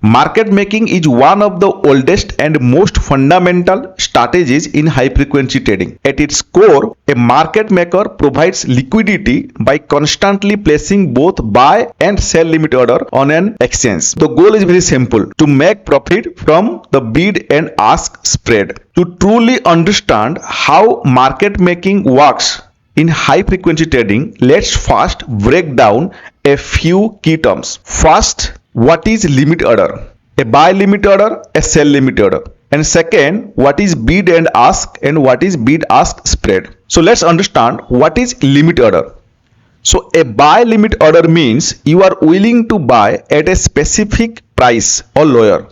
Market making is one of the oldest and most fundamental strategies in high frequency trading. At its core, a market maker provides liquidity by constantly placing both buy and sell limit order on an exchange. The goal is very simple: to make profit from the bid and ask spread. To truly understand how market making works in high frequency trading, let's first break down a few key terms. First, what is limit order? A buy limit order, a sell limit order. And second, what is bid and ask and what is bid ask spread. So let's understand what is limit order. So a buy limit order means you are willing to buy at a specific price or lower.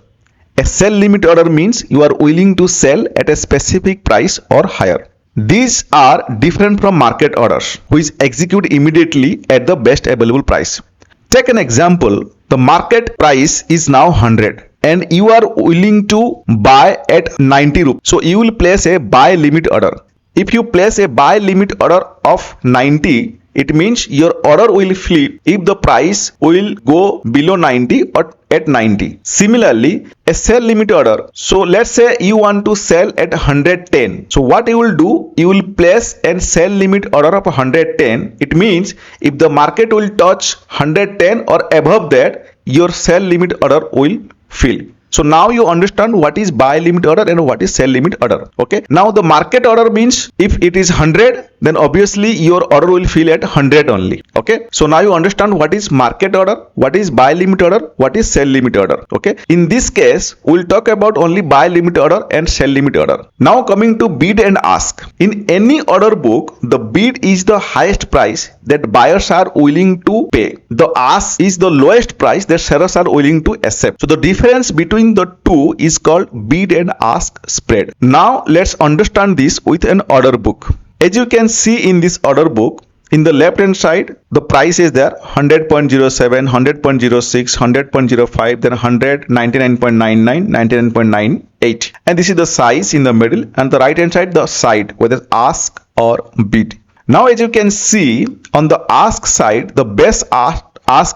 A sell limit order means you are willing to sell at a specific price or higher. These are different from market orders, which execute immediately at the best available price. Take an example. The market price is now 100 and you are willing to buy at 90 rupees. So you will place a buy limit order. If you place a buy limit order of 90, it means your order will flip if the price will go below 90 or at 90. Similarly, a sell limit order. So let's say you want to sell at 110. So what you will do? You will place a sell limit order of 110. It means if the market will touch 110 or above that, your sell limit order will fill. So now you understand what is buy limit order and what is sell limit order. Okay. Now the market order means if it is 100, then obviously your order will fill at 100 only. Okay. So now you understand what is market order, what is buy limit order, what is sell limit order. Okay. In this case, we'll talk about only buy limit order and sell limit order. Now coming to bid and ask. In any order book, the bid is the highest price that buyers are willing to pay. The ask is the lowest price that sellers are willing to accept. So the difference between the two is called bid and ask spread. Now let's understand this with an order book. As you can see in this order book, in the left hand side, the price is there 100.07, 100.06, 100.05, then 100, 99.99, 99.98. And this is the size in the middle, and the right hand side, the side, whether ask or bid. Now as you can see on the ask side, the best ask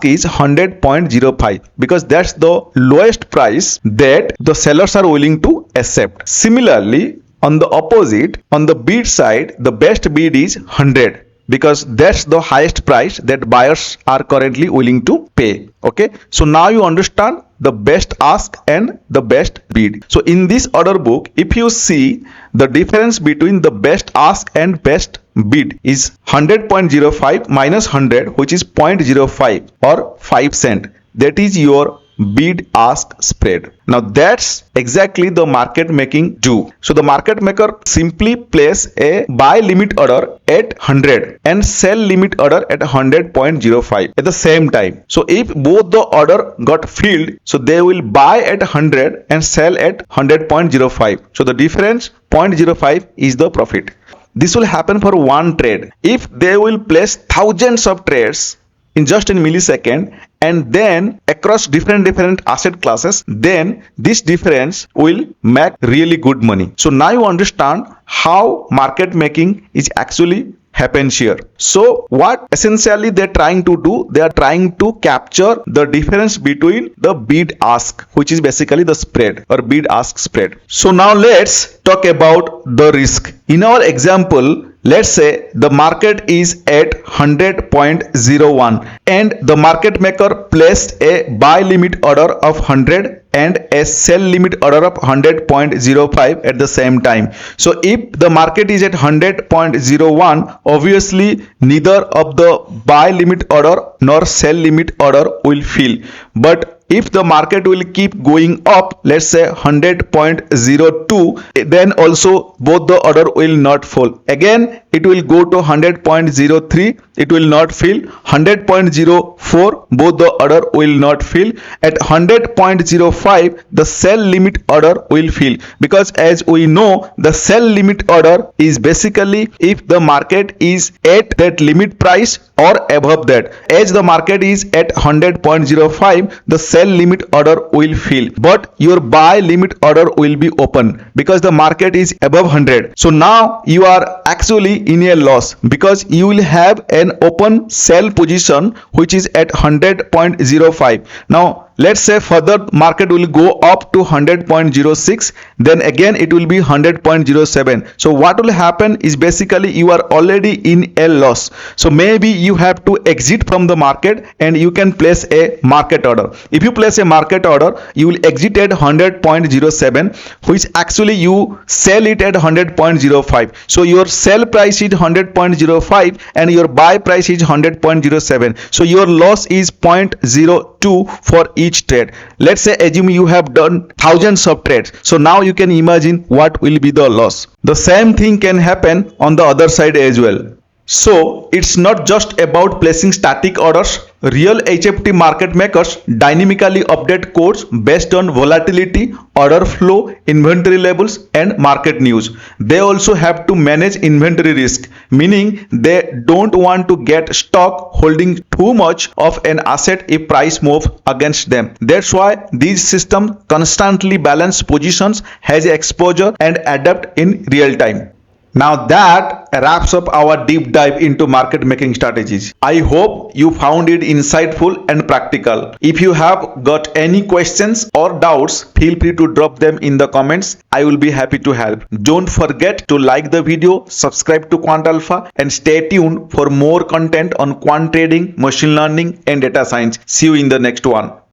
is 100.05 because that's the lowest price that the sellers are willing to accept. Similarly, on the opposite, on the bid side, the best bid is 100 because that's the highest price that buyers are currently willing to pay. Okay, so now you understand the best ask and the best bid. So in this order book, if you see, the difference between the best ask and best bid is 100.05 minus 100, which is 0.05 or 5 cent. That is your bid ask spread. Now that's exactly the market making do. So the market maker simply place a buy limit order at 100 and sell limit order at 100.05 at the same time. So if both the order got filled, so they will buy at 100 and sell at 100.05. So the difference 0.05 is the profit. This will happen for one trade. If they will place thousands of trades in just a millisecond and then across different asset classes, then this difference will make really good money. So now you understand how market making is actually happens here. So what essentially they're trying to do, they are trying to capture the difference between the bid ask, which is basically the spread or bid ask spread. So now let's talk about the risk. In our example, let's say the market is at 100.01 and the market maker placed a buy limit order of 100 and a sell limit order of 100.05 at the same time. So if the market is at 100.01, obviously neither of the buy limit order nor sell limit order will fill. But if the market will keep going up, let's say 100.02, then also both the order will not fall. Again, it will go to 100.03, it will not fill. 100.04, both the order will not fill. At 100.05, the sell limit order will fill, because as we know, the sell limit order is basically if the market is at that limit price or above that. As the market is at 100.05, the sell limit order will fill, but your buy limit order will be open because the market is above 100. So now you are actually in a loss because you will have an open sell position which is at 100.05. Now let's say further market will go up to 100.06, then again it will be 100.07. So what will happen is basically you are already in a loss. So maybe you have to exit from the market and you can place a market order. If you place a market order, you will exit at 100.07, which actually you sell it at 100.05. So your sell price is 100.05 and your buy price is 100.07. So your loss is 0.02 for each trade. Let's say assume you have done thousands of trades. So now you can imagine what will be the loss. The same thing can happen on the other side as well. So it's not just about placing static orders. Real HFT market makers dynamically update codes based on volatility, order flow, inventory levels, and market news. They also have to manage inventory risk, meaning they don't want to get stuck holding too much of an asset if price moves against them. That's why these systems constantly balance positions, hedge exposure, and adapt in real time. Now that wraps up our deep dive into market making strategies. I hope you found it insightful and practical. If you have got any questions or doubts, feel free to drop them in the comments. I will be happy to help. Don't forget to like the video, subscribe to Quant Alpha, and stay tuned for more content on quant trading, machine learning, and data science. See you in the next one.